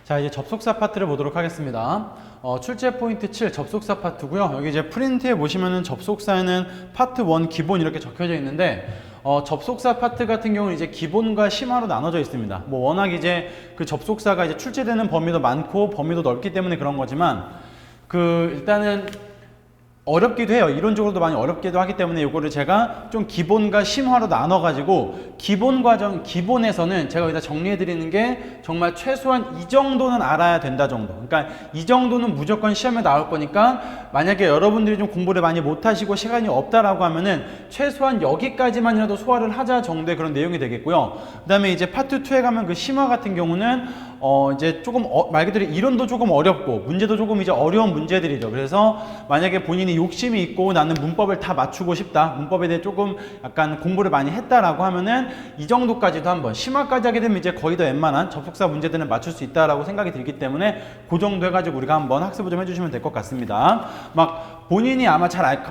자, 이제 접속사 파트를 보도록 하겠습니다. 출제 포인트 7 접속사 파트고요. 여기 이제 프린트에 보시면은 접속사에는 파트 1 기본 이렇게 적혀져 있는데 접속사 파트 같은 경우는 이제 기본과 심화로 나눠져 있습니다. 뭐 워낙 이제 그 접속사가 이제 출제되는 범위도 많고 범위도 넓기 때문에 그런 거지만 일단은 어렵기도 해요. 이론적으로도 많이 어렵기도 하기 때문에 이거를 제가 좀 기본과 심화로 나눠가지고 기본 과정, 기본에서는 제가 여기다 정리해드리는 게 정말 최소한 이 정도는 알아야 된다 정도. 그러니까 이 정도는 무조건 시험에 나올 거니까 만약에 여러분들이 좀 공부를 많이 못하시고 시간이 없다라고 하면은 최소한 여기까지만이라도 소화를 하자 정도의 그런 내용이 되겠고요. 그 다음에 이제 파트 2에 가면 그 심화 같은 경우는 이제 조금 말 그대로 이론도 조금 어렵고 문제도 조금 이제 어려운 문제들이죠. 그래서 만약에 본인이 욕심이 있고 나는 문법을 다 맞추고 싶다, 문법에 대해 조금 약간 공부를 많이 했다라고 하면은 이 정도까지도 한번 심화까지 하게 되면 이제 거의 다 웬만한 접속사 문제들은 맞출 수 있다라고 생각이 들기 때문에 그 정도 해가지고 우리가 한번 학습을 좀 해주시면 될 것 같습니다. 막 본인이 아마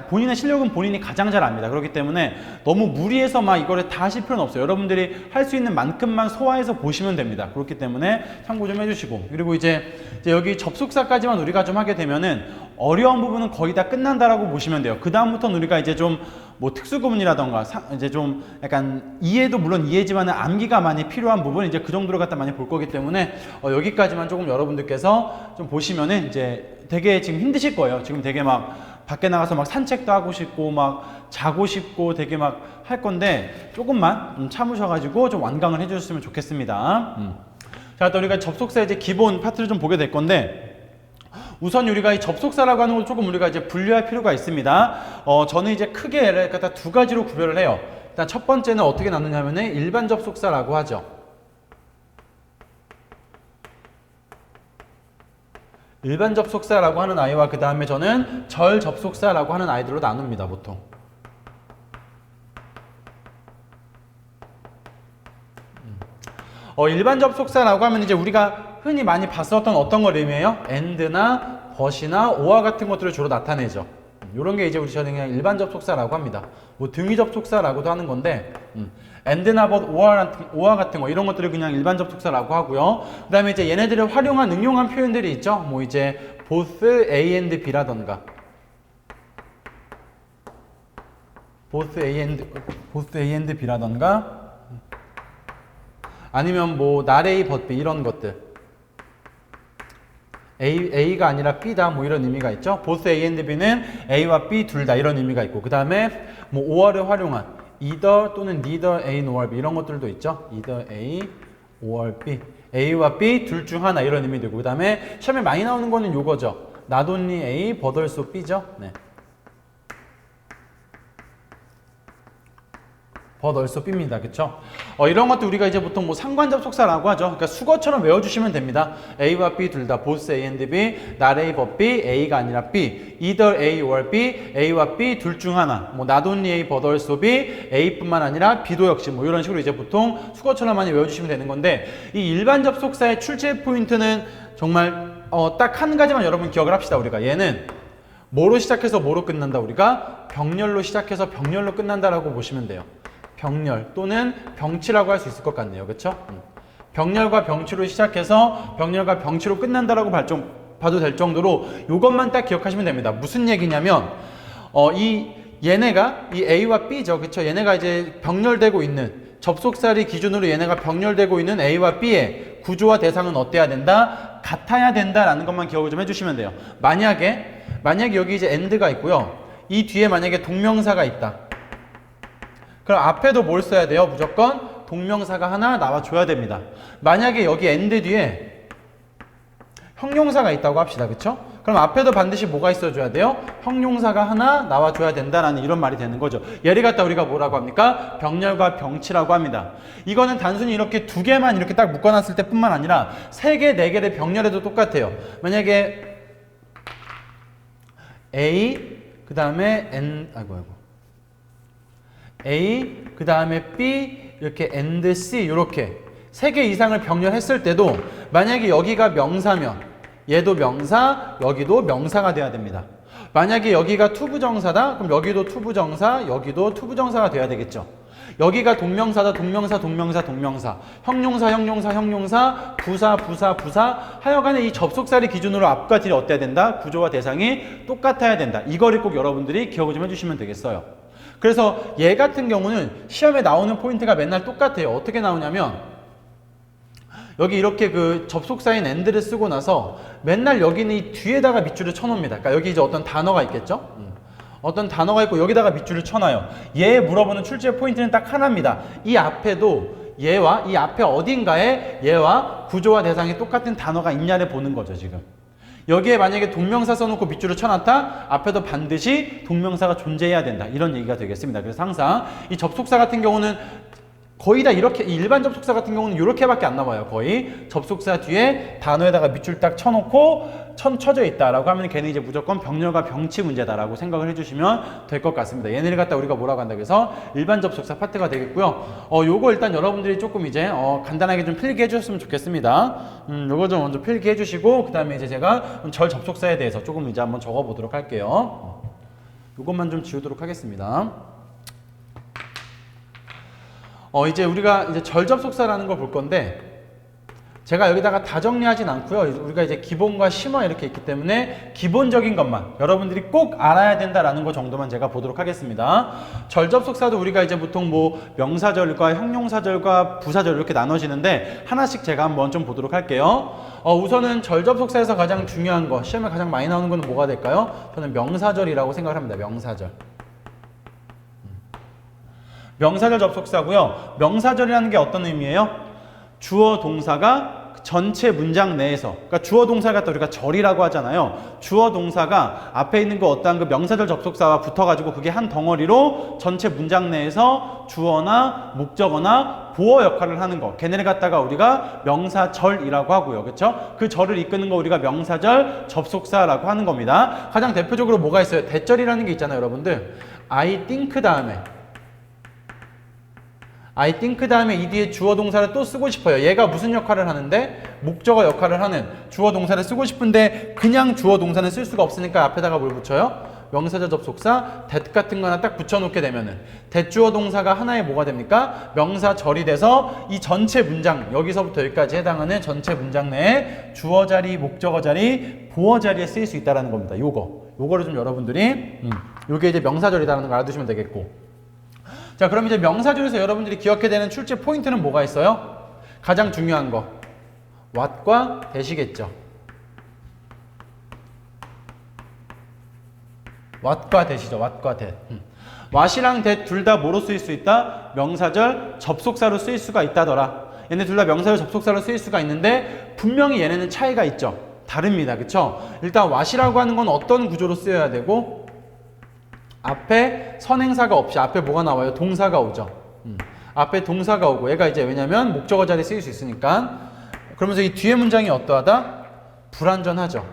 본인의 실력은 본인이 가장 잘 압니다. 그렇기 때문에 너무 무리해서 막 이거를 다 하실 필요는 없어요. 여러분들이 할 수 있는 만큼만 소화해서 보시면 됩니다. 그렇기 때문에 참고 좀 해주시고, 그리고 이제 여기 접속사까지만 우리가 좀 하게 되면은 어려운 부분은 거의 다 끝난다라고 보시면 돼요. 그 다음부터는 우리가 이제 좀 뭐 특수구문이라던가 이제 좀 약간 이해도 물론 이해지만은 암기가 많이 필요한 부분 이제 그 정도로 갖다 많이 볼 거기 때문에 여기까지만 조금 여러분들께서 좀 보시면은 이제 되게 지금 힘드실 거예요. 지금 되게 막 밖에 나가서 막 산책도 하고 싶고 막 자고 싶고 되게 막 할 건데 조금만 참으셔가지고 좀 완강을 해주셨으면 좋겠습니다. 자, 또 우리가 접속사 이제 기본 파트를 좀 보게 될 건데, 우선 우리가 이 접속사라고 하는 걸 조금 우리가 이제 분류할 필요가 있습니다. 저는 이제 크게 얘를 갖다 두 가지로 구별을 해요. 일단 첫 번째는 어떻게 나누냐면은 일반 접속사라고 하죠. 일반 접속사라고 하는 아이와 그 다음에 저는 절 접속사라고 하는 아이들로 나눕니다, 보통. 일반 접속사라고 하면 이제 우리가 흔히 많이 봤었던 어떤 걸 의미해요? and나 but이나 or와 같은 것들을 주로 나타내죠. 이런 게 이제 저는 그냥 일반 접속사라고 합니다. 뭐 등위 접속사라고도 하는 건데, and나 but, or 같은 거 이런 것들을 그냥 일반 접속사라고 하고요. 그 다음에 이제 얘네들을 활용한 응용한 표현들이 있죠. 뭐 이제 both A and B라던가, both A and B라던가, 아니면 뭐 not A but B 이런 것들. A가 아니라 B다 뭐 이런 의미가 있죠. both A and B는 A와 B 둘 다 이런 의미가 있고, 그 다음에 뭐 or를 활용한 either 또는 neither A nor B 이런 것들도 있죠. either A or B, A와 B 둘 중 하나 이런 의미 되고, 그 다음에 시험에 많이 나오는 거는 요거죠. not only A but also B죠. 네. but also B입니다. 그쵸? 이런 것도 우리가 이제 보통 뭐 상관 접속사라고 하죠. 그러니까 수거처럼 외워주시면 됩니다. A와 B 둘 다 both A and B, not A but B, A가 아니라 B, either A or B, A와 B 둘 중 하나, 뭐 not only A but also B, A뿐만 아니라 B도 역시 뭐 이런 식으로 이제 보통 수거처럼 많이 외워주시면 되는 건데, 이 일반 접속사의 출제 포인트는 정말 딱 한 가지만 여러분 기억을 합시다. 우리가 얘는 뭐로 시작해서 뭐로 끝난다? 우리가 병렬로 시작해서 병렬로 끝난다라고 보시면 돼요. 병렬 또는 병치라고 할 수 있을 것 같네요. 그쵸? 병렬과 병치로 시작해서 병렬과 병치로 끝난다라고 봐도 될 정도로 이것만 딱 기억하시면 됩니다. 무슨 얘기냐면 얘네가 이 A와 B죠. 그쵸? 얘네가 이제 병렬되고 있는 접속사리 기준으로 얘네가 병렬되고 있는 A와 B의 구조와 대상은 어때야 된다? 같아야 된다라는 것만 기억을 좀 해주시면 돼요. 만약에 여기 이제 and가 있고요. 이 뒤에 만약에 동명사가 있다. 그럼 앞에도 뭘 써야 돼요? 무조건 동명사가 하나 나와줘야 됩니다. 만약에 여기 and 뒤에 형용사가 있다고 합시다. 그쵸? 그럼 앞에도 반드시 뭐가 있어줘야 돼요? 형용사가 하나 나와줘야 된다라는 이런 말이 되는 거죠. 얘를 갖다 우리가 뭐라고 합니까? 병렬과 병치라고 합니다. 이거는 단순히 이렇게 두 개만 이렇게 딱 묶어놨을 때 뿐만 아니라 세 개, 네 개를 병렬해도 똑같아요. 만약에 A, 그 다음에 N, A, 그 다음에 B, 이렇게 and C, 이렇게 세 개 이상을 병렬했을 때도 만약에 여기가 명사면 얘도 명사, 여기도 명사가 돼야 됩니다. 만약에 여기가 투부정사다? 그럼 여기도 투부정사, 여기도 투부정사가 돼야 되겠죠. 여기가 동명사다, 동명사, 동명사, 동명사, 형용사, 형용사, 형용사, 부사, 부사, 부사, 하여간에 이 접속사를 기준으로 앞과 뒤를 어때야 된다? 구조와 대상이 똑같아야 된다. 이거를 꼭 여러분들이 기억을 좀 해주시면 되겠어요. 그래서 얘 같은 경우는 시험에 나오는 포인트가 맨날 똑같아요. 어떻게 나오냐면 여기 이렇게 그 접속사인 and를 쓰고 나서 맨날 여기는 이 뒤에다가 밑줄을 쳐놓습니다. 그러니까 여기 이제 어떤 단어가 있겠죠? 어떤 단어가 있고 여기다가 밑줄을 쳐놔요. 얘 물어보는 출제 포인트는 딱 하나입니다. 이 앞에도 얘와 이 앞에 어딘가에 얘와 구조와 대상이 똑같은 단어가 있냐를 보는 거죠, 지금. 여기에 만약에 동명사 써놓고 밑줄을 쳐놨다? 앞에도 반드시 동명사가 존재해야 된다. 이런 얘기가 되겠습니다. 그래서 항상 이 접속사 같은 경우는 거의 다 이렇게, 일반 접속사 같은 경우는 이렇게밖에 안 나와요. 거의 접속사 뒤에 단어에다가 밑줄 딱 쳐놓고 쳐져 있다라고 하면 걔는 이제 무조건 병렬과 병치 문제다라고 생각을 해주시면 될 것 같습니다. 얘네를 갖다 우리가 뭐라고 한다 그래서 일반 접속사 파트가 되겠고요. 요거 일단 여러분들이 조금 이제 간단하게 좀 필기해 주셨으면 좋겠습니다. 요거 좀 먼저 필기해 주시고 그 다음에 이제 제가 절 접속사에 대해서 조금 이제 한번 적어 보도록 할게요. 요것만 좀 지우도록 하겠습니다. 이제 우리가 이제 절 접속사라는 걸 볼 건데 제가 여기다가 다 정리하진 않고요. 우리가 이제 기본과 심화 이렇게 있기 때문에 기본적인 것만 여러분들이 꼭 알아야 된다라는 거 정도만 제가 보도록 하겠습니다. 절 접속사도 우리가 이제 보통 뭐 명사절과 형용사절과 부사절 이렇게 나눠지는데 하나씩 제가 한번 좀 보도록 할게요. 우선은 절 접속사에서 가장 중요한 거, 시험에 가장 많이 나오는 건 뭐가 될까요? 저는 명사절이라고 생각을 합니다. 명사절. 명사절 접속사고요. 명사절이라는 게 어떤 의미예요? 주어 동사가 전체 문장 내에서, 그러니까 주어 동사를 갖다 우리가 절이라고 하잖아요. 주어 동사가 앞에 있는 그 어떠한 그 명사절 접속사와 붙어가지고 그게 한 덩어리로 전체 문장 내에서 주어나 목적어나 보어 역할을 하는 거. 걔네를 갖다가 우리가 명사절이라고 하고요. 그렇죠? 그 절을 이끄는 거 우리가 명사절 접속사라고 하는 겁니다. 가장 대표적으로 뭐가 있어요? 대절이라는 게 있잖아요, 여러분들. I think 다음에 I think 다음에 이 뒤에 주어 동사를 또 쓰고 싶어요. 얘가 무슨 역할을 하는데? 목적어 역할을 하는 주어 동사를 쓰고 싶은데 그냥 주어 동사는 쓸 수가 없으니까 앞에다가 뭘 붙여요? 명사절 접속사 that 같은 거 하나 딱 붙여놓게 되면은 that 주어 동사가 하나의 뭐가 됩니까? 명사절이 돼서 이 전체 문장 여기서부터 여기까지 해당하는 전체 문장 내에 주어 자리, 목적어 자리, 보어 자리에 쓰일 수 있다는 겁니다. 요거를 좀 여러분들이 요게 이제 명사절이라는 걸 알아두시면 되겠고 자, 그럼 이제 명사절에서 여러분들이 기억해야 되는 출제 포인트는 뭐가 있어요? 가장 중요한 거 what과 that이겠죠. what과 that이죠. what과 that. what이랑 that 둘 다 뭐로 쓰일 수 있다? 명사절 접속사로 쓰일 수가 있다더라. 얘네 둘 다 명사절 접속사로 쓰일 수가 있는데 분명히 얘네는 차이가 있죠. 다릅니다. 그쵸? 일단 what이라고 하는 건 어떤 구조로 쓰여야 되고 앞에 선행사가 없이 앞에 뭐가 나와요? 동사가 오죠. 앞에 동사가 오고 얘가 이제 왜냐면 목적어 자리에 쓰일 수 있으니까 그러면서 이 뒤에 문장이 어떠하다? 불완전하죠.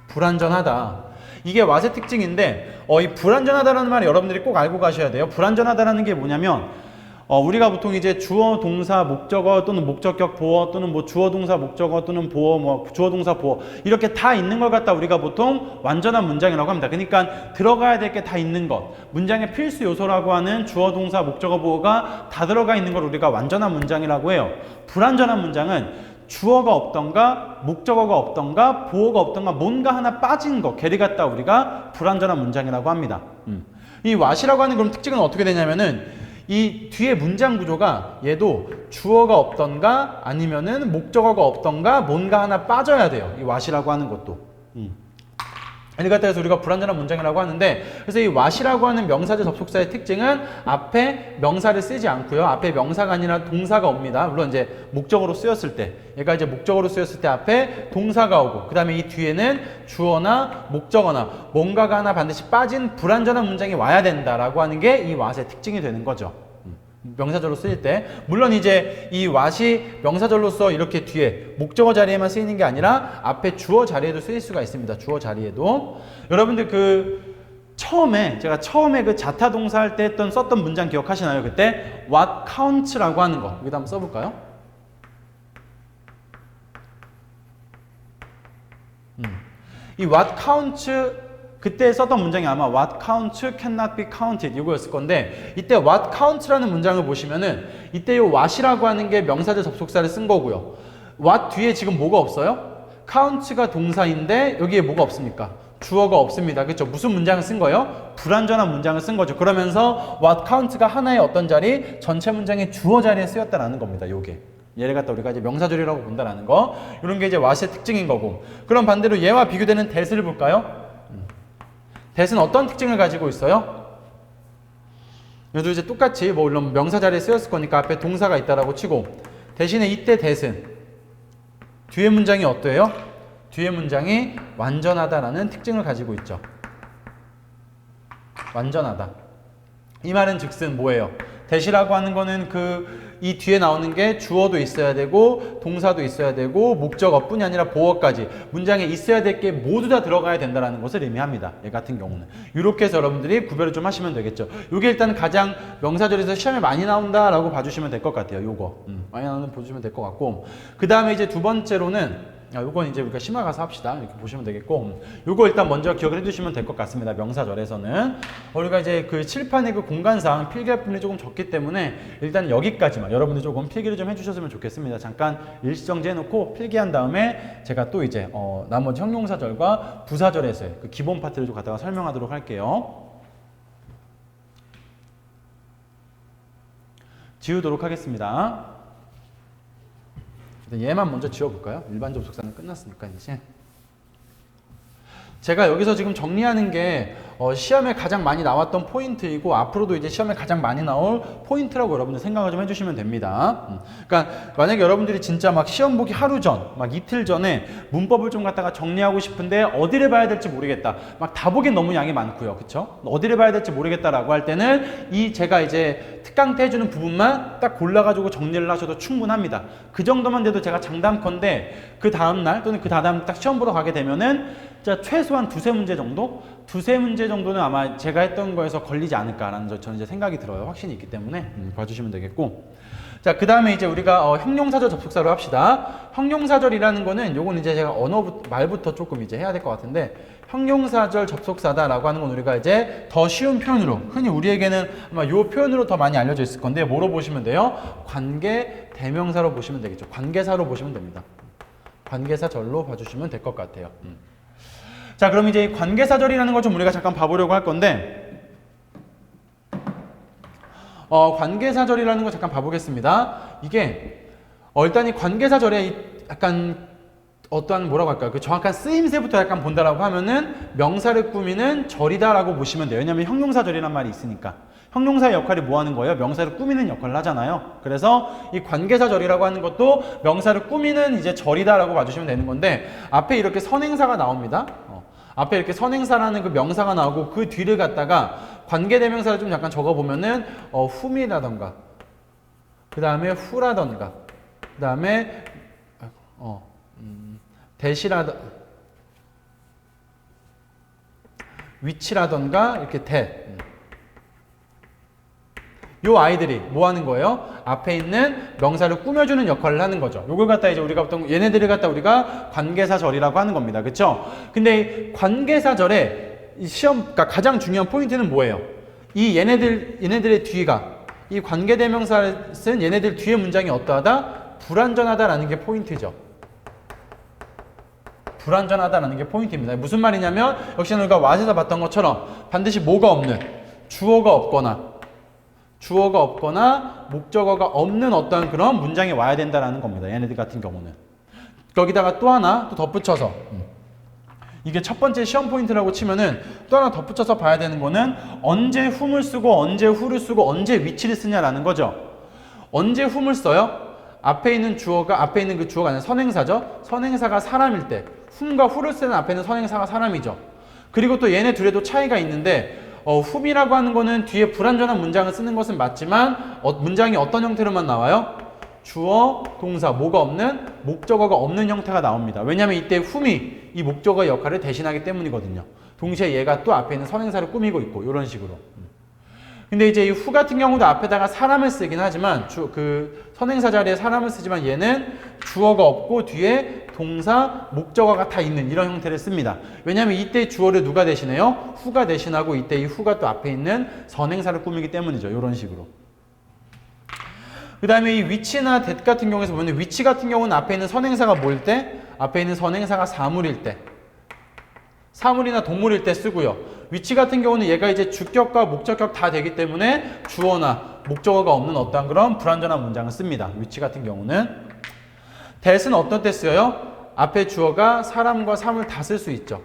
불완전하다. 이게 what의 특징인데 이 불완전하다라는 말을 여러분들이 꼭 알고 가셔야 돼요. 불완전하다라는 게 뭐냐면 우리가 보통 이제 주어, 동사, 목적어 또는 목적격 보어 또는 뭐 주어, 동사, 목적어 또는 보어, 뭐 주어, 동사, 보어 이렇게 다 있는 걸 갖다 우리가 보통 완전한 문장이라고 합니다. 그러니까 들어가야 될 게 다 있는 것, 문장의 필수 요소라고 하는 주어, 동사, 목적어, 보어가 다 들어가 있는 걸 우리가 완전한 문장이라고 해요. 불완전한 문장은 주어가 없던가 목적어가 없던가 보어가 없던가 뭔가 하나 빠진 거 걔를 갖다 우리가 불완전한 문장이라고 합니다. 이 what이라고 하는 그런 특징은 어떻게 되냐면은 이 뒤에 문장 구조가 얘도 주어가 없던가 아니면은 목적어가 없던가 뭔가 하나 빠져야 돼요. 이 what이라고 하는 것도. 이를 갖다 해서 우리가 불완전한 문장이라고 하는데 그래서 이 what이라고 하는 명사절 접속사의 특징은 앞에 명사를 쓰지 않고요. 앞에 명사가 아니라 동사가 옵니다. 물론 이제 목적어로 쓰였을 때 얘가 이제 목적어로 쓰였을 때 앞에 동사가 오고 그 다음에 이 뒤에는 주어나 목적어나 뭔가가 하나 반드시 빠진 불완전한 문장이 와야 된다라고 하는 게 이 what의 특징이 되는 거죠. 명사절로 쓰일 때 물론 이제 이 what이 명사절로서 이렇게 뒤에 목적어 자리에만 쓰이는 게 아니라 앞에 주어 자리에도 쓰일 수가 있습니다. 주어 자리에도 여러분들 제가 처음에 그 자타 동사 할 때 썼던 문장 기억하시나요? 그때 what counts라고 하는 거 여기다 한번 써볼까요? 이 what counts 그때 썼던 문장이 아마 what counts cannot be counted 이거였을 건데 이때 what counts라는 문장을 보시면은 이때 이 what이라고 하는 게 명사절 접속사를 쓴 거고요. what 뒤에 지금 뭐가 없어요? counts가 동사인데 여기에 뭐가 없습니까? 주어가 없습니다. 그렇죠? 무슨 문장을 쓴 거예요? 불완전한 문장을 쓴 거죠. 그러면서 what counts가 하나의 어떤 자리? 전체 문장의 주어 자리에 쓰였다라는 겁니다. 요게. 얘를 갖다 우리가 이제 명사절이라고 본다라는 거. 이런 게 이제 what의 특징인 거고. 그럼 반대로 얘와 비교되는 that을 볼까요? that은 어떤 특징을 가지고 있어요? 얘도 이제 똑같이 뭐 물론 명사 자리에 쓰였을 거니까 앞에 동사가 있다라고 치고 대신에 이때 that은 뒤에 문장이 어때요? 뒤에 문장이 완전하다라는 특징을 가지고 있죠. 완전하다. 이 말은 즉슨 뭐예요? that이라고 하는 거는 이 뒤에 나오는 게 주어도 있어야 되고 동사도 있어야 되고 목적어뿐이 아니라 보어까지 문장에 있어야 될 게 모두 다 들어가야 된다는 것을 의미합니다. 얘 같은 경우는. 이렇게 해서 여러분들이 구별을 좀 하시면 되겠죠. 이게 일단 가장 명사절에서 시험에 많이 나온다라고 봐주시면 될 것 같아요. 요거. 많이 나오는 보시면 될 것 같고 그 다음에 이제 두 번째로는 요건 이제 우리가 심화 가서 합시다. 이렇게 보시면 되겠고 요거 일단 먼저 기억을 해두시면 될 것 같습니다. 명사절에서는 우리가 이제 그 칠판의 그 공간상 필기할 분이 조금 적기 때문에 일단 여기까지만 여러분들 조금 필기를 좀 해주셨으면 좋겠습니다. 잠깐 일시정지 해놓고 필기한 다음에 제가 또 이제 나머지 형용사절과 부사절에서의 그 기본 파트를 좀 갖다가 설명하도록 할게요. 지우도록 하겠습니다. 얘만 먼저 지워볼까요? 일반 접속사는 끝났으니까 이제. 제가 여기서 지금 정리하는 게 시험에 가장 많이 나왔던 포인트이고 앞으로도 이제 시험에 가장 많이 나올 포인트라고 여러분들 생각을 좀 해주시면 됩니다. 그러니까 만약에 여러분들이 진짜 막 시험 보기 하루 전, 막 이틀 전에 문법을 좀 갖다가 정리하고 싶은데 어디를 봐야 될지 모르겠다. 막 다 보기엔 너무 양이 많고요. 그쵸? 어디를 봐야 될지 모르겠다라고 할 때는 제가 이제 특강 때 해주는 부분만 딱 골라가지고 정리를 하셔도 충분합니다. 그 정도만 돼도 제가 장담컨대 그 다음날 또는 그 다음 딱 시험 보러 가게 되면은 자, 최소한 두세 문제 정도는 아마 제가 했던 거에서 걸리지 않을까라는 저는 이제 생각이 들어요. 확신이 있기 때문에 봐주시면 되겠고. 자, 그 다음에 이제 우리가 형용사절 접속사로 합시다. 형용사절이라는 거는 요건 이제 제가 말부터 조금 이제 해야 될 것 같은데 형용사절 접속사다라고 하는 건 우리가 이제 더 쉬운 표현으로 흔히 우리에게는 아마 요 표현으로 더 많이 알려져 있을 건데 뭐로 보시면 돼요? 관계 대명사로 보시면 되겠죠. 관계사로 보시면 됩니다. 관계사절로 봐주시면 될 것 같아요. 자, 그럼 이제 관계사절이라는 걸 좀 우리가 잠깐 봐보려고 할 건데 관계사절이라는 거 잠깐 봐보겠습니다. 이게 일단 이 관계사절에 약간 어떠한 뭐라고 할까요? 그 정확한 쓰임새부터 약간 본다라고 하면은 명사를 꾸미는 절이다라고 보시면 돼요. 왜냐하면 형용사절이란 말이 있으니까. 형용사의 역할이 뭐 하는 거예요? 명사를 꾸미는 역할을 하잖아요. 그래서 이 관계사절이라고 하는 것도 명사를 꾸미는 이제 절이다라고 봐주시면 되는 건데 앞에 이렇게 선행사가 나옵니다. 앞에 이렇게 선행사라는 그 명사가 나오고 그 뒤를 갖다가 관계대명사를 좀 약간 적어보면은 whom이라던가 그 다음에 who라던가 그 다음에 that이라던가 which라던가 이렇게 that 요 아이들이 뭐 하는 거예요? 앞에 있는 명사를 꾸며주는 역할을 하는 거죠. 요걸 갖다 이제 우리가 보통 얘네들을 갖다 우리가 관계사절이라고 하는 겁니다. 그쵸? 근데 관계사절의 시험, 그러니까 가장 중요한 포인트는 뭐예요? 이 얘네들의 뒤가 이 관계대명사를 쓴 얘네들 뒤에 문장이 어떠하다? 불완전하다라는 게 포인트죠. 불완전하다라는 게 포인트입니다. 무슨 말이냐면 역시나 우리가 what에서 봤던 것처럼 반드시 뭐가 없는 주어가 없거나 목적어가 없는 어떤 그런 문장이 와야 된다라는 겁니다. 얘네들 같은 경우는. 거기다가 또 하나 또 덧붙여서 이게 첫 번째 시험 포인트라고 치면은 또 하나 덧붙여서 봐야 되는 거는 언제 whom을 쓰고 언제 who를 쓰고 언제 which를 쓰냐라는 거죠. 언제 whom을 써요? 앞에 있는 그 주어가 아니라 선행사죠. 선행사가 사람일 때 whom과 who를 쓰는 앞에 있는 선행사가 사람이죠. 그리고 또 얘네 둘에도 차이가 있는데 whom이라고 하는 거는 뒤에 불완전한 문장을 쓰는 것은 맞지만 문장이 어떤 형태로만 나와요? 주어, 동사, 뭐가 없는? 목적어가 없는 형태가 나옵니다. 왜냐하면 이때 whom이 이 목적어의 역할을 대신하기 때문이거든요. 동시에 얘가 또 앞에 있는 선행사를 꾸미고 있고 이런 식으로. 근데 이제 이 who 같은 경우도 앞에다가 사람을 쓰긴 하지만 그 선행사 자리에 사람을 쓰지만 얘는 주어가 없고 뒤에 동사, 목적어가 다 있는 이런 형태를 씁니다. 왜냐하면 이때 주어를 누가 대신해요? 후가 대신하고 이때 이 후가 또 앞에 있는 선행사를 꾸미기 때문이죠. 이런 식으로. 그 다음에 이 위치나 that 같은 경우에서 보면 위치 같은 경우는 앞에 있는 선행사가 뭐일 때? 앞에 있는 선행사가 사물일 때. 사물이나 동물일 때 쓰고요. 위치 같은 경우는 얘가 이제 주격과 목적격 다 되기 때문에 주어나 목적어가 없는 어떤 그런 불완전한 문장을 씁니다. 위치 같은 경우는. that은 어떤 때 쓰여요? 앞에 주어가 사람과 사물 다 쓸 수 있죠.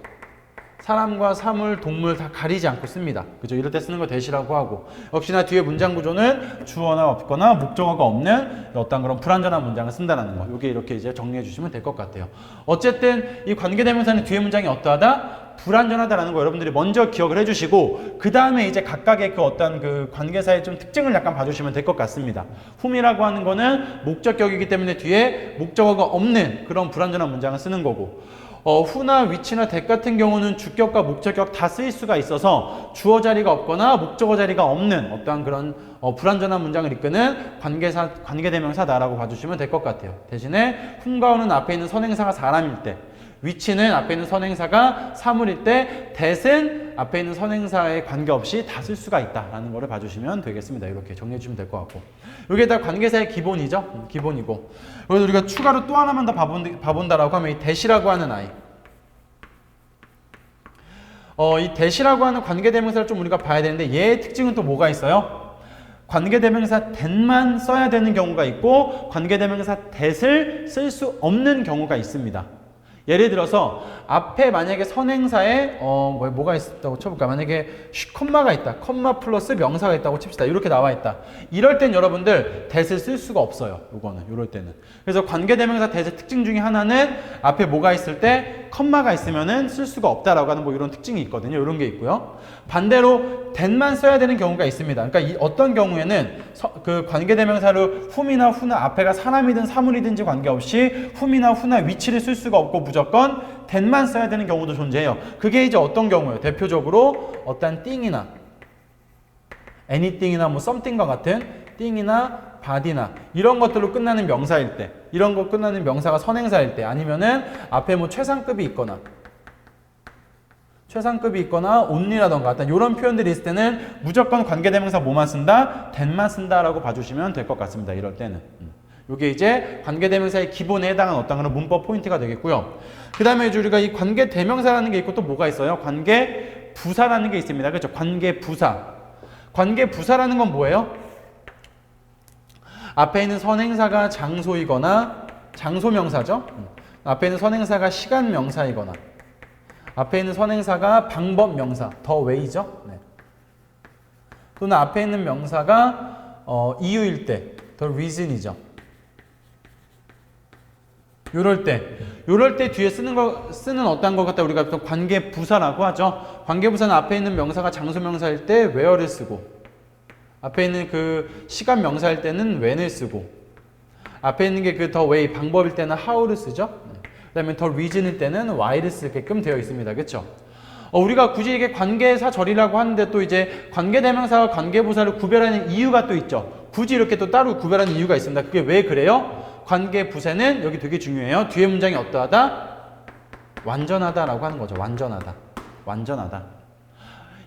사람과 사물, 동물 다 가리지 않고 씁니다. 그죠? 이럴 때 쓰는 거 that이라고 하고. 역시나 뒤에 문장 구조는 주어나 없거나 목적어가 없는 어떤 그런 불완전한 문장을 쓴다는 거. 요게 이렇게 이제 정리해 주시면 될 것 같아요. 어쨌든 이 관계대명사는 뒤에 문장이 어떠하다? 불완전하다라는 거 여러분들이 먼저 기억을 해주시고 그 다음에 이제 각각의 그 어떤 그 관계사의 좀 특징을 약간 봐주시면 될 것 같습니다. whom이라고 하는 거는 목적격이기 때문에 뒤에 목적어가 없는 그런 불완전한 문장을 쓰는 거고 who나 위치나 that 같은 경우는 주격과 목적격 다 쓰일 수가 있어서 주어 자리가 없거나 목적어 자리가 없는 어떠한 그런 불완전한 문장을 이끄는 관계대명사다라고 봐주시면 될 것 같아요. 대신에 whom과 who는 앞에 있는 선행사가 사람일 때 위치는 앞에 있는 선행사가 사물일 때 that은 앞에 있는 선행사에 관계없이 다 쓸 수가 있다라는 거를 봐주시면 되겠습니다. 이렇게 정리해 주시면 될 것 같고 이게 다 관계사의 기본이죠. 기본이고 그래서 우리가 추가로 또 하나만 더 봐본다라고 하면 이 that이라고 하는 아이 이 that이라고 하는 관계대명사를 좀 우리가 봐야 되는데 얘의 특징은 또 뭐가 있어요? 관계대명사 that만 써야 되는 경우가 있고 관계대명사 that을 쓸 수 없는 경우가 있습니다. 예를 들어서 앞에 만약에 선행사에 뭐가 있다고 쳐볼까? 만약에 콤마가 있다. 콤마 플러스 명사가 있다고 칩시다. 이렇게 나와 있다. 이럴 땐 여러분들 that을 쓸 수가 없어요. 이거는 이럴 때는. 그래서 관계대명사 that의 특징 중에 하나는 앞에 뭐가 있을 때 콤마가 있으면은 쓸 수가 없다라고 하는 뭐 이런 특징이 있거든요. 이런 게 있고요. 반대로 that만 써야 되는 경우가 있습니다. 그러니까 어떤 경우에는 그 관계대명사를 whom이나 who나 앞에가 사람이든 사물이든지 관계없이 whom이나 who나 위치를 쓸 수가 없고 무조건 that만 써야 되는 경우도 존재해요. 그게 이제 어떤 경우예요? 대표적으로 어떤 thing이나 anything이나 뭐 something과 같은 thing이나 body나 이런 것들로 끝나는 명사일 때, 이런 거 끝나는 명사가 선행사일 때, 아니면은 앞에 뭐 최상급이 있거나 only라던가 어떤 이런 표현들이 있을 때는 무조건 관계대명사 뭐만 쓴다? that만 쓴다라고 봐주시면 될 것 같습니다. 이럴 때는. 이게 이제 관계대명사의 기본에 해당하는 어떤 그런 문법 포인트가 되겠고요. 그 다음에 이제 우리가 이 관계대명사라는 게 있고 또 뭐가 있어요? 관계부사라는 게 있습니다. 그렇죠? 관계부사. 관계부사라는 건 뭐예요? 앞에 있는 선행사가 장소이거나 장소명사죠. 앞에 있는 선행사가 시간명사이거나 앞에 있는 선행사가 방법명사, the way죠. 네. 또는 앞에 있는 명사가 이유일 때, the reason이죠. 요럴 때 뒤에 쓰는 어떤 것 같다 우리가 또 관계부사라고 하죠. 관계부사는 앞에 있는 명사가 장소명사일 때 where를 쓰고, 앞에 있는 그 시간명사일 때는 when을 쓰고, 앞에 있는 게 그 the way 방법일 때는 how를 쓰죠. 그 다음에 the reason일 때는 why를 쓰게끔 되어 있습니다. 그렇죠? 우리가 굳이 이게 관계사절이라고 하는데 또 이제 관계대명사와 관계부사를 구별하는 이유가 또 있죠. 굳이 이렇게 또 따로 구별하는 이유가 있습니다. 그게 왜 그래요? 관계부사는 여기 되게 중요해요. 뒤에 문장이 어떠하다? 완전하다라고 하는 거죠. 완전하다.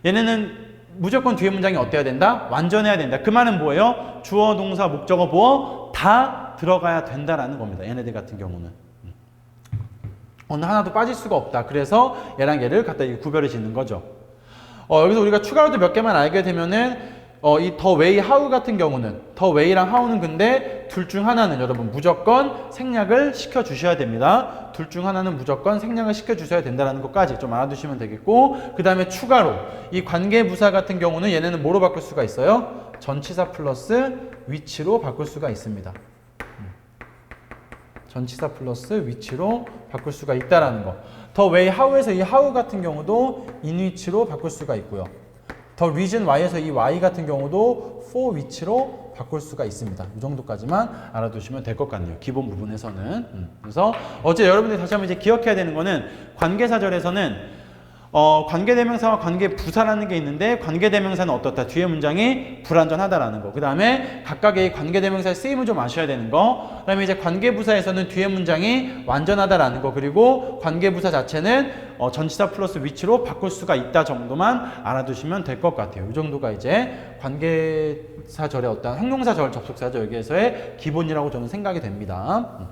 얘네는 무조건 뒤에 문장이 어때야 된다? 완전해야 된다. 그 말은 뭐예요? 주어, 동사, 목적어, 보어 다 들어가야 된다라는 겁니다. 얘네들 같은 경우는. 어느 하나도 빠질 수가 없다. 그래서 얘랑 얘를 갖다 구별을 짓는 거죠. 여기서 우리가 추가로 몇 개만 알게 되면은 이 the way, how 같은 경우는 the way랑 how는 근데 둘 중 하나는 여러분 무조건 생략을 시켜 주셔야 됩니다. 둘 중 하나는 무조건 생략을 시켜 주셔야 된다는 것까지 좀 알아두시면 되겠고, 그 다음에 추가로 이 관계부사 같은 경우는 얘네는 뭐로 바꿀 수가 있어요? 전치사 플러스 위치로 바꿀 수가 있습니다. 전치사 플러스 위치로 바꿀 수가 있다라는 거. the way, how에서 이 how 같은 경우도 in 위치로 바꿀 수가 있고요. the reason why에서 이 why 같은 경우도 for 위치로 바꿀 수가 있습니다. 이 정도까지만 알아두시면 될 것 같네요. 기본 부분에서는. 그래서 어제 여러분들이 다시 한번 이제 기억해야 되는 거는 관계사절에서는 관계대명사와 관계부사라는 게 있는데 관계대명사는 어떻다? 뒤에 문장이 불완전하다라는 거. 그 다음에 각각의 관계대명사의 쓰임을 좀 아셔야 되는 거. 그 다음에 이제 관계부사에서는 뒤에 문장이 완전하다라는 거. 그리고 관계부사 자체는 전치사 플러스 위치로 바꿀 수가 있다 정도만 알아두시면 될 것 같아요. 이 정도가 이제 관계사절의 어떤 형용사절 접속사절 여기에서의 기본이라고 저는 생각이 됩니다.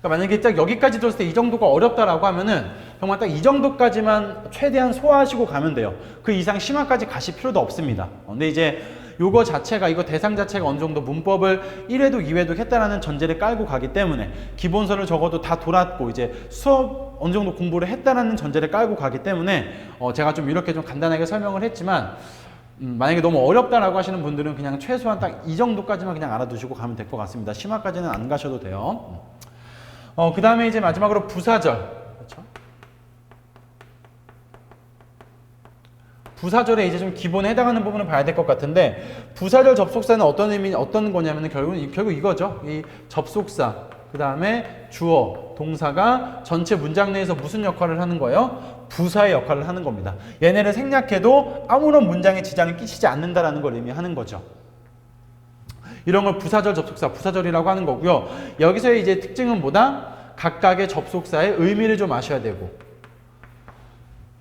그러니까 만약에 딱 여기까지 들었을 때 이 정도가 어렵다라고 하면은 정말 딱 이 정도까지만 최대한 소화하시고 가면 돼요. 그 이상 심화까지 가실 필요도 없습니다. 근데 이제 요거 자체가 이거 대상 자체가 어느 정도 문법을 1회도 2회도 했다라는 전제를 깔고 가기 때문에 기본서를 적어도 다 돌았고 이제 수업 어느 정도 공부를 했다라는 전제를 깔고 가기 때문에 제가 좀 이렇게 좀 간단하게 설명을 했지만 만약에 너무 어렵다라고 하시는 분들은 그냥 최소한 딱 이 정도까지만 그냥 알아두시고 가면 될 것 같습니다. 심화까지는 안 가셔도 돼요. 그 다음에 이제 마지막으로 부사절. 그렇죠? 부사절에 이제 좀 기본에 해당하는 부분을 봐야 될 것 같은데, 부사절 접속사는 어떤 의미, 어떤 거냐면은 결국 이거죠. 이 접속사, 그 다음에 주어, 동사가 전체 문장 내에서 무슨 역할을 하는 거예요? 부사의 역할을 하는 겁니다. 얘네를 생략해도 아무런 문장에 지장을 끼치지 않는다라는 걸 의미하는 거죠. 이런 걸 부사절 접속사, 부사절이라고 하는 거고요. 여기서의 이제 특징은 뭐다? 각각의 접속사의 의미를 좀 아셔야 되고,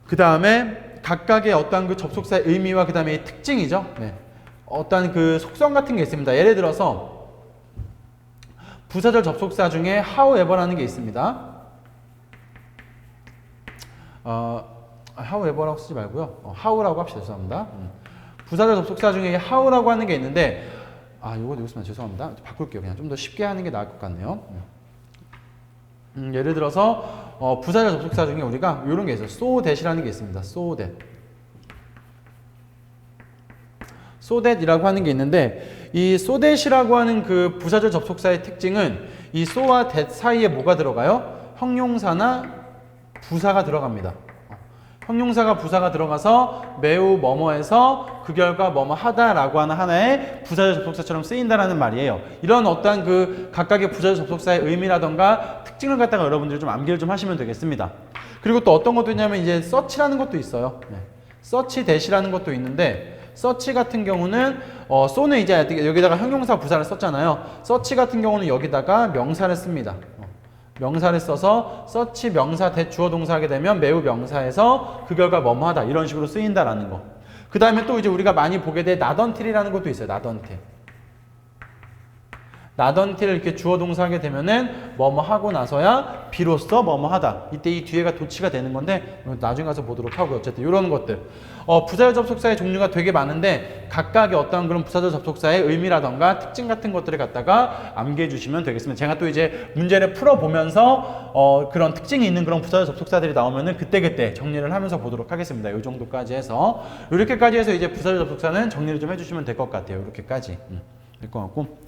그 다음에 각각의 어떠한 그 접속사의 의미와 그 다음에 특징이죠. 네. 어떠한 그 속성 같은 게 있습니다. 예를 들어서 부사절 접속사 중에 however라는 게 있습니다. however라고 쓰지 말고요. how라고 합시다. 죄송합니다. 부사절 접속사 중에 how라고 하는 게 있는데, 이거 쓰면 죄송합니다. 바꿀게요. 그냥 좀 더 쉽게 하는 게 나을 것 같네요. 예를 들어서 부사절 접속사 중에 우리가 이런 게 있어요. so that이라는 게 있습니다. so that. so that이라고 하는 게 있는데, 이 so that이라고 하는 그 부사절 접속사의 특징은 이 so와 that 사이에 뭐가 들어가요? 형용사나 부사가 들어갑니다. 형용사가 부사가 들어가서 매우 뭐뭐해서 그 결과 뭐뭐 하다라고 하는 하나의 부사절 접속사처럼 쓰인다라는 말이에요. 이런 어떠한 그 각각의 부사절 접속사의 의미라던가 특징을 갖다가 여러분들이 좀 암기를 좀 하시면 되겠습니다. 그리고 또 어떤 것도 있냐면 이제 search라는 것도 있어요. 네. search that이라는 것도 있는데, search 같은 경우는 so는 이제 여기다가 형용사 부사를 썼잖아요. search 같은 경우는 여기다가 명사를 씁니다. 명사를 써서 search 명사 that 주어 동사 하게 되면 매우 명사에서 그 결과 뭐뭐하다 이런 식으로 쓰인다라는 거. 그 다음에 또 이제 우리가 많이 보게 될 not until이라는 것도 있어요. not until. not until 이렇게 주어 동사 하게 되면은 뭐뭐 하고 나서야 비로소 뭐뭐 하다. 이때 이 뒤에가 도치가 되는 건데 나중에 가서 보도록 하고요. 어쨌든 이런 것들. 부사절 접속사의 종류가 되게 많은데 각각의 어떤 그런 부사절 접속사의 의미라던가 특징 같은 것들을 갖다가 암기해 주시면 되겠습니다. 제가 또 이제 문제를 풀어보면서 그런 특징이 있는 그런 부사절 접속사들이 나오면은 그때그때 정리를 하면서 보도록 하겠습니다. 이 정도까지 해서 이렇게까지 해서 이제 부사절 접속사는 정리를 좀 해주시면 될 것 같아요. 이렇게까지 될 것 같고.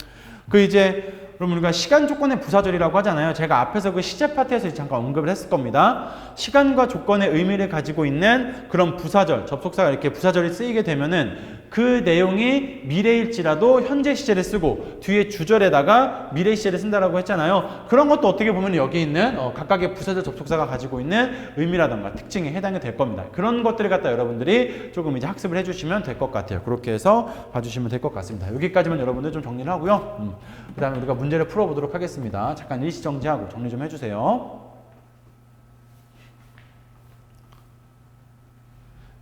그럼 우리가 시간 조건의 부사절이라고 하잖아요. 제가 앞에서 그 시제 파트에서 잠깐 언급을 했을 겁니다. 시간과 조건의 의미를 가지고 있는 그런 부사절, 접속사가 이렇게 부사절이 쓰이게 되면은 그 내용이 미래일지라도 현재 시제를 쓰고 뒤에 주절에다가 미래 시제를 쓴다라고 했잖아요. 그런 것도 어떻게 보면 여기 있는 각각의 부사절 접속사가 가지고 있는 의미라던가 특징에 해당이 될 겁니다. 그런 것들을 갖다 여러분들이 조금 이제 학습을 해주시면 될 것 같아요. 그렇게 해서 봐주시면 될 것 같습니다. 여기까지만 여러분들 좀 정리를 하고요. 그 다음에 우리가 문제를 풀어보도록 하겠습니다. 잠깐 일시정지하고 정리 좀 해주세요.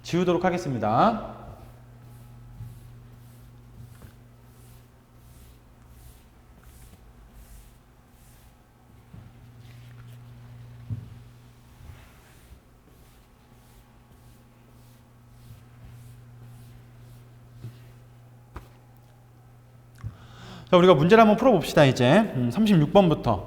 지우도록 하겠습니다. 자, 우리가 문제를 한번 풀어봅시다. 이제 36번부터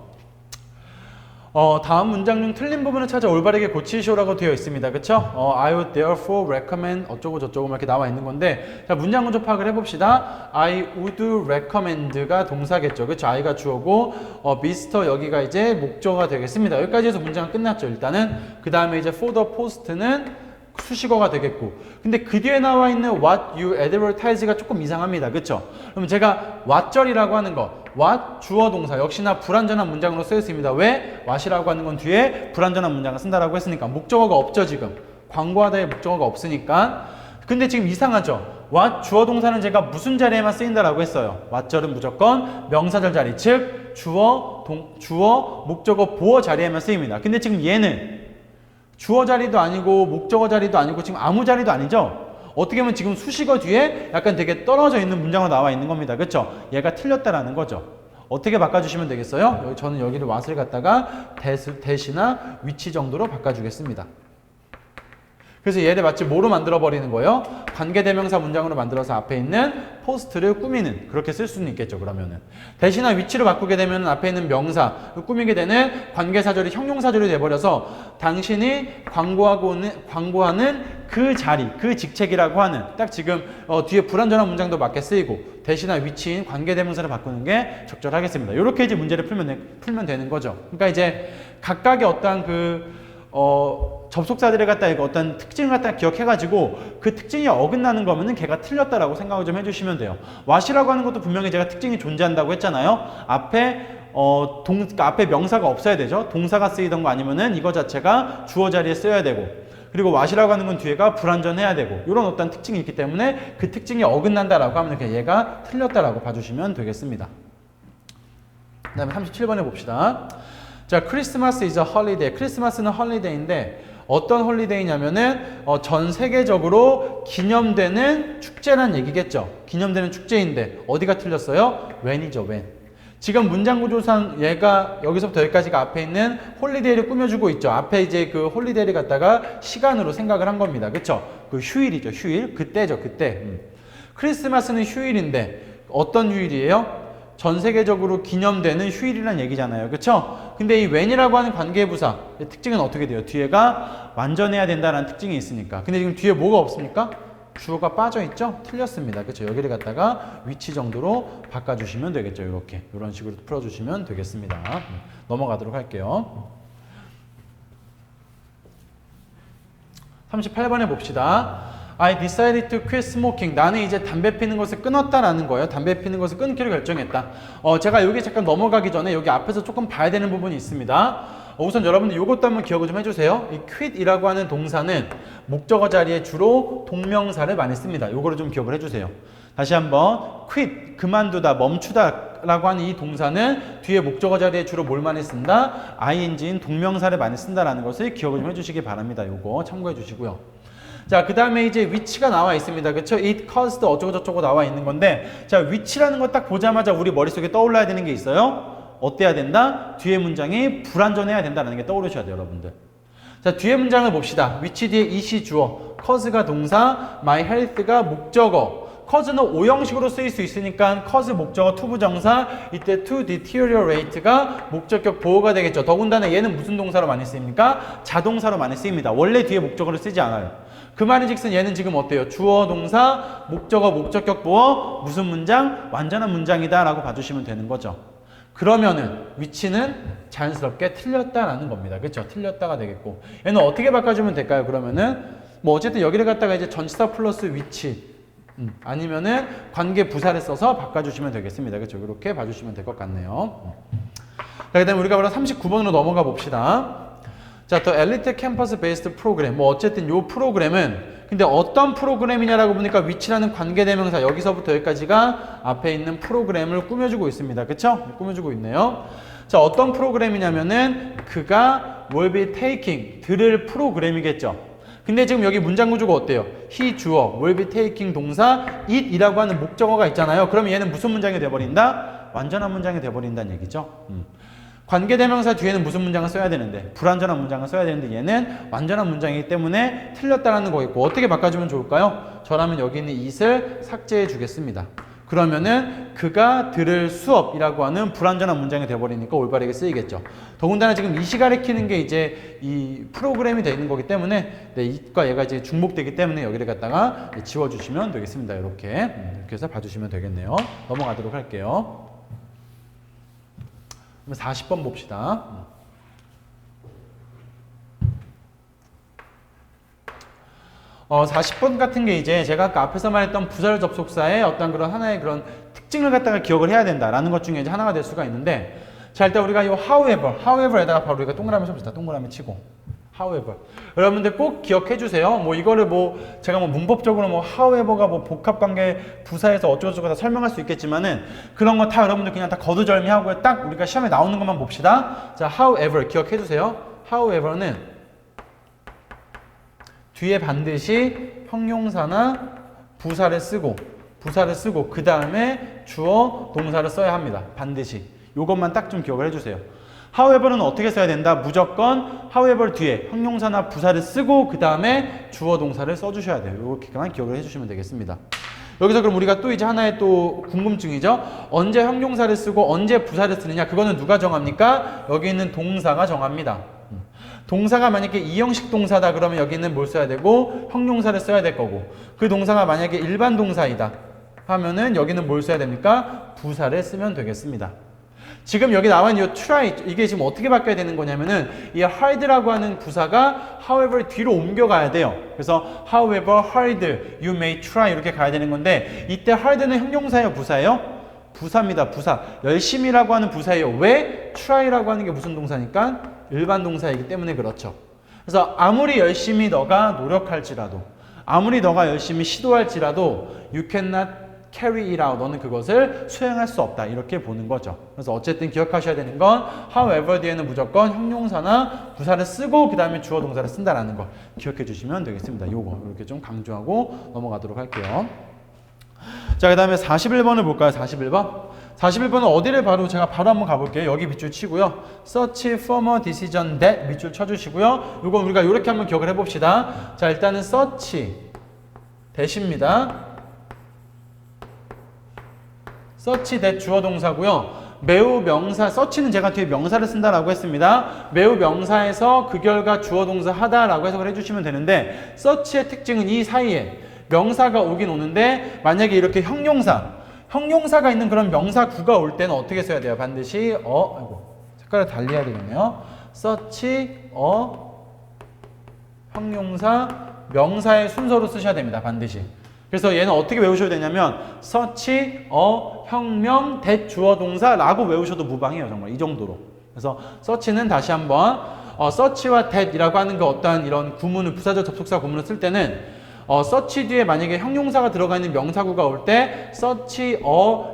다음 문장 중 틀린 부분을 찾아 올바르게 고치시오라고 되어 있습니다. 그쵸? I would therefore recommend 어쩌고 저쩌고 이렇게 나와 있는 건데, 자, 문장 먼저 파악을 해봅시다. I would recommend가 동사겠죠. 그쵸? I가 주어고 Mr. 여기가 이제 목적어가 되겠습니다. 여기까지 해서 문장은 끝났죠. 일단은 그 다음에 이제 for the post는 수식어가 되겠고, 근데 그 뒤에 나와 있는 what you advertise가 조금 이상합니다. 그쵸? 그럼 제가 what절이라고 하는 거, what 주어 동사 역시나 불완전한 문장으로 쓰였습니다. 왜? what이라고 하는 건 뒤에 불완전한 문장을 쓴다라고 했으니까 목적어가 없죠 지금. 광고하다의 목적어가 없으니까. 근데 지금 이상하죠. what 주어 동사는 제가 무슨 자리에만 쓰인다라고 했어요. what절은 무조건 명사절 자리, 즉 주어, 목적어, 보어 자리에만 쓰입니다. 근데 지금 얘는 주어 자리도 아니고 목적어 자리도 아니고 지금 아무 자리도 아니죠. 어떻게 보면 지금 수식어 뒤에 약간 되게 떨어져 있는 문장으로 나와 있는 겁니다. 그렇죠? 얘가 틀렸다라는 거죠. 어떻게 바꿔주시면 되겠어요? 저는 여기를 what을 갖다가 대시나 위치 정도로 바꿔주겠습니다. 그래서 얘를 마치 뭐로 만들어버리는 거예요? 관계대명사 문장으로 만들어서 앞에 있는 포스트를 꾸미는, 그렇게 쓸 수는 있겠죠. 그러면은 대신나 위치로 바꾸게 되면 앞에 있는 명사 꾸미게 되는 관계사절이 형용사절이 돼버려서 당신이 광고하는 그 자리, 그 직책이라고 하는 딱 지금 뒤에 불완전한 문장도 맞게 쓰이고 대신나 위치인 관계대명사를 바꾸는 게 적절하겠습니다. 이렇게 이제 문제를 풀면 되는 거죠. 그러니까 이제 각각의 어떠한 접속사들을 갖다 이거 어떤 특징을 갖다 기억해가지고 그 특징이 어긋나는 거면은 걔가 틀렸다라고 생각을 좀 해주시면 돼요. what이라고 하는 것도 분명히 제가 특징이 존재한다고 했잖아요. 앞에 명사가 없어야 되죠. 동사가 쓰이던 거 아니면은 이거 자체가 주어 자리에 쓰여야 되고, 그리고 what이라고 하는 건 뒤에가 불완전해야 되고, 이런 어떤 특징이 있기 때문에 그 특징이 어긋난다라고 하면 그냥 얘가 틀렸다라고 봐주시면 되겠습니다. 그 다음에 37번에 봅시다. 자, 크리스마스 is a holiday. 크리스마스는 헐리데이인데 어떤 헐리데이냐면은 전 세계적으로 기념되는 축제란 얘기겠죠. 기념되는 축제인데 어디가 틀렸어요? when이죠, when. 지금 문장 구조상 얘가 여기서부터 여기까지가 앞에 있는 홀리데이를 꾸며주고 있죠. 앞에 이제 그 홀리데이를 갖다가 시간으로 생각을 한 겁니다. 그쵸? 그 휴일이죠, 휴일. 그때죠, 그때. 크리스마스는 휴일인데 어떤 휴일이에요? 전 세계적으로 기념되는 휴일이라는 얘기잖아요. 그쵸? 근데 이 when이라고 하는 관계부사 특징은 어떻게 돼요? 뒤에가 완전해야 된다는 특징이 있으니까. 근데 지금 뒤에 뭐가 없습니까? 주어가 빠져있죠? 틀렸습니다. 그쵸? 여기를 갖다가 위치 정도로 바꿔주시면 되겠죠. 이렇게. 이런 식으로 풀어주시면 되겠습니다. 넘어가도록 할게요. 38번에 봅시다. I decided to quit smoking. 나는 이제 담배 피는 것을 끊었다라는 거예요. 담배 피는 것을 끊기로 결정했다. 제가 여기 잠깐 넘어가기 전에 여기 앞에서 조금 봐야 되는 부분이 있습니다. 우선 여러분들 이것도 한번 기억을 좀 해주세요. 이 quit이라고 하는 동사는 목적어 자리에 주로 동명사를 많이 씁니다. 요거를 좀 기억을 해주세요. 다시 한번 quit, 그만두다, 멈추다 라고 하는 이 동사는 뒤에 목적어 자리에 주로 뭘 많이 쓴다? ing인 동명사를 많이 쓴다라는 것을 기억을 좀 해주시기 바랍니다. 요거 참고해 주시고요. 자, 그 다음에 이제 위치가 나와 있습니다. 그쵸? It caused 어쩌고저쩌고 나와 있는 건데, 자, 위치라는 거 딱 보자마자 우리 머릿속에 떠올라야 되는 게 있어요. 어때야 된다? 뒤에 문장이 불완전해야 된다는 게 떠오르셔야 돼요, 여러분들. 자, 뒤에 문장을 봅시다. 위치 뒤에 it이 주어, cause가 동사, my health가 목적어. cause는 오형식으로 쓰일 수 있으니까 cause 목적어 투부정사, 이때 to deteriorate가 목적격 보호가 되겠죠. 더군다나 얘는 무슨 동사로 많이 쓰입니까? 자동사로 많이 쓰입니다. 원래 뒤에 목적어를 쓰지 않아요. 그 말인즉슨 얘는 지금 어때요? 주어, 동사, 목적어, 목적격 보어, 무슨 문장? 완전한 문장이다 라고 봐주시면 되는 거죠. 그러면은 위치는 자연스럽게 틀렸다라는 겁니다. 그렇죠? 틀렸다가 되겠고, 얘는 어떻게 바꿔주면 될까요? 그러면은 뭐 어쨌든 여기를 갖다가 이제 전치사 플러스 위치 아니면은 관계 부사를 써서 바꿔주시면 되겠습니다. 그렇죠? 이렇게 봐주시면 될 것 같네요. 자, 그 다음에 우리가 바로 39번으로 넘어가 봅시다. 자, 더 엘리트 캠퍼스 베이스드 프로그램. 뭐 어쨌든 요 프로그램은 근데 어떤 프로그램이냐라고 보니까 위치라는 관계대명사 여기서부터 여기까지가 앞에 있는 프로그램을 꾸며주고 있습니다. 그쵸? 꾸며주고 있네요. 자, 어떤 프로그램이냐면은 그가 will be taking 들을 프로그램이겠죠. 근데 지금 여기 문장 구조가 어때요? he 주어, will be taking 동사, it이라고 하는 목적어가 있잖아요. 그러면 얘는 무슨 문장이 돼버린다? 완전한 문장이 돼버린다는 얘기죠. 관계대명사 뒤에는 무슨 문장을 써야 되는데 불완전한 문장을 써야 되는데 얘는 완전한 문장이기 때문에 틀렸다라는 거겠고, 어떻게 바꿔주면 좋을까요? 저라면 여기 있는 it을 삭제해 주겠습니다. 그러면은 그가 들을 수업이라고 하는 불완전한 문장이 돼버리니까 올바르게 쓰이겠죠. 더군다나 지금 it이 가리키는 게 이제 이 프로그램이 되는 거기 때문에 it과 얘가 이제 중복되기 때문에 여기를 갖다가 지워주시면 되겠습니다. 이렇게 해서 봐주시면 되겠네요. 넘어가도록 할게요. 40번 봅시다. 40번 같은 게 이제 제가 아까 앞에서 말했던 부설 접속사의 어떤 그런 하나의 그런 특징을 갖다가 기억을 해야 된다라는 것 중에 이제 하나가 될 수가 있는데, 자, 일단 우리가 이 however에다가 바로 우리가 동그라미 씁시다. 동그라미 치고. however. 여러분들 꼭 기억해 주세요. 뭐 이거를 뭐 제가 뭐 문법적으로 뭐 however가 뭐 복합관계 부사에서 어쩌고저쩌고 다 설명할 수 있겠지만은 그런 거 다 여러분들 그냥 다 거두절미하고 딱 우리가 시험에 나오는 것만 봅시다. 자, however 기억해 주세요. however는 뒤에 반드시 형용사나 부사를 쓰고 그 다음에 주어 동사를 써야 합니다. 반드시. 요것만 딱 좀 기억을 해주세요. however는 어떻게 써야 된다? 무조건 however 뒤에 형용사나 부사를 쓰고 그 다음에 주어 동사를 써주셔야 돼요. 이렇게만 기억을 해주시면 되겠습니다. 여기서 그럼 우리가 또 이제 하나의 또 궁금증이죠. 언제 형용사를 쓰고 언제 부사를 쓰느냐? 그거는 누가 정합니까? 여기 있는 동사가 정합니다. 동사가 만약에 이형식 동사다 그러면 여기는 뭘 써야 되고 형용사를 써야 될 거고, 그 동사가 만약에 일반 동사이다 하면은 여기는 뭘 써야 됩니까? 부사를 쓰면 되겠습니다. 지금 여기 나와 있는 이 try, 이게 지금 어떻게 바뀌어야 되는 거냐면은 이 hard라고 하는 부사가 however 뒤로 옮겨가야 돼요. 그래서 however hard you may try 이렇게 가야 되는 건데, 이때 hard는 형용사예요, 부사예요? 부사입니다. 부사. 열심히라고 하는 부사예요. 왜? try라고 하는 게 무슨 동사니까? 일반 동사이기 때문에 그렇죠. 그래서 아무리 열심히 너가 노력할지라도, 아무리 너가 열심히 시도할지라도 you cannot carry it out. 너는 그것을 수행할 수 없다. 이렇게 보는 거죠. 그래서 어쨌든 기억하셔야 되는 건 however 뒤에는 무조건 형용사나 부사를 쓰고 그 다음에 주어 동사를 쓴다라는 거 기억해 주시면 되겠습니다. 요거 이렇게 좀 강조하고 넘어가도록 할게요. 자, 그 다음에 41번을 볼까요? 41번. 41번은 어디를 제가 바로 한번 가볼게요. 여기 밑줄 치고요. search for a decision that 밑줄 쳐주시고요. 요거 우리가 이렇게 한번 기억을 해봅시다. 자, 일단은 search 대시입니다. search that 주어 동사고요. 매우 명사, search는 제가 뒤에 명사를 쓴다라고 했습니다. 매우 명사에서 그 결과 주어 동사 하다라고 해석을 해주시면 되는데, search의 특징은 이 사이에 명사가 오긴 오는데 만약에 이렇게 형용사가 있는 그런 명사구가 올 때는 어떻게 써야 돼요? 반드시 색깔을 달리 해야 되겠네요. search 형용사 명사의 순서로 쓰셔야 됩니다. 반드시. 그래서 얘는 어떻게 외우셔야 되냐면 search 형명 that 주어 동사라고 외우셔도 무방해요. 정말 이 정도로. 그래서 search는 다시 한번 search와 that이라고 하는 그 어떠한 이런 구문을 부사적 접속사 구문을 쓸 때는 search 뒤에 만약에 형용사가 들어가 있는 명사구가 올 때 search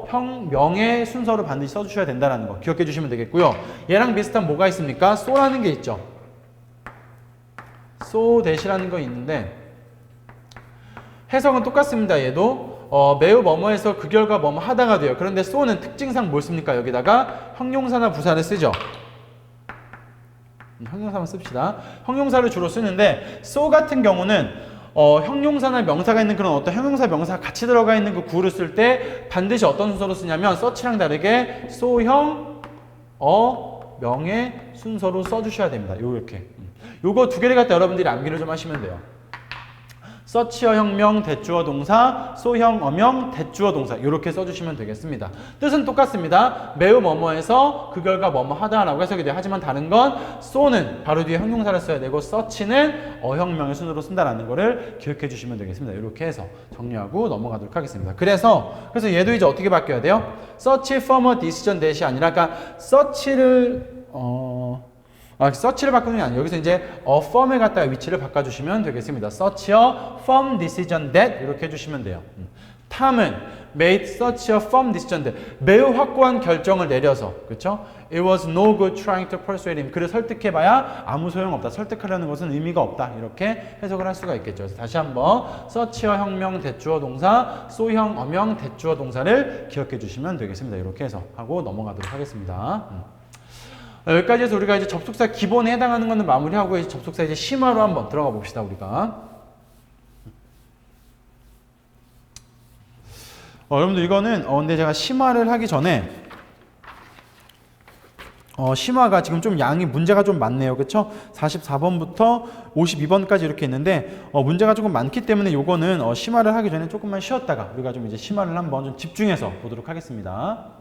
형명의 순서로 반드시 써주셔야 된다는 거 기억해 주시면 되겠고요. 얘랑 비슷한 뭐가 있습니까? so라는 게 있죠. so that이라는 거 있는데 해석은 똑같습니다. 얘도 매우 뭐뭐해서 그 결과 뭐뭐 하다가 돼요. 그런데 so는 특징상 뭘 씁니까? 여기다가 형용사나 부사를 쓰죠. 형용사만 씁시다. 형용사를 주로 쓰는데 so 같은 경우는 형용사나 명사가 있는 그런 어떤 형용사 명사가 같이 들어가 있는 그 구를 쓸 때 반드시 어떤 순서로 쓰냐면 search랑 다르게 so형 명의 순서로 써주셔야 됩니다. 요렇게. 요거 두 개를 갖다 여러분들이 암기를 좀 하시면 돼요. search어 형명 대주어 동사, so형 어명 대주어 동사 이렇게 써주시면 되겠습니다. 뜻은 똑같습니다. 매우 뭐뭐해서 그 결과 뭐뭐 하다라고 해석이 돼요. 하지만 다른 건 so는 바로 뒤에 형용사를 써야 되고 search는 어형명의 순으로 쓴다라는 거를 기억해 주시면 되겠습니다. 이렇게 해서 정리하고 넘어가도록 하겠습니다. 그래서 얘도 이제 어떻게 바뀌어야 돼요? search for a decision that이 아니라 그러니까 search를 바꾸는 게 아니에요. 여기서 이제 affirm에 갖다가 위치를 바꿔주시면 되겠습니다. search a firm decision that 이렇게 해주시면 돼요. 탐은 made such a firm decision that 매우 확고한 결정을 내려서 그렇죠? It was no good trying to persuade him. 그를 설득해봐야 아무 소용없다. 설득하려는 것은 의미가 없다. 이렇게 해석을 할 수가 있겠죠. 그래서 다시 한번 search어 형명 대주어 동사, so형 어명 대주어 동사를 기억해 주시면 되겠습니다. 이렇게 해서 하고 넘어가도록 하겠습니다. 여기까지 해서 우리가 이제 접속사 기본에 해당하는 거는 마무리하고 이제 접속사 이제 심화로 한번 들어가 봅시다. 우리가 여러분들 이거는 근데 제가 심화를 하기 전에 심화가 지금 좀 양이 문제가 좀 많네요. 그렇죠? 44번부터 52번까지 이렇게 있는데 문제가 조금 많기 때문에 요거는 심화를 하기 전에 조금만 쉬었다가 우리가 좀 이제 심화를 한번 좀 집중해서 보도록 하겠습니다.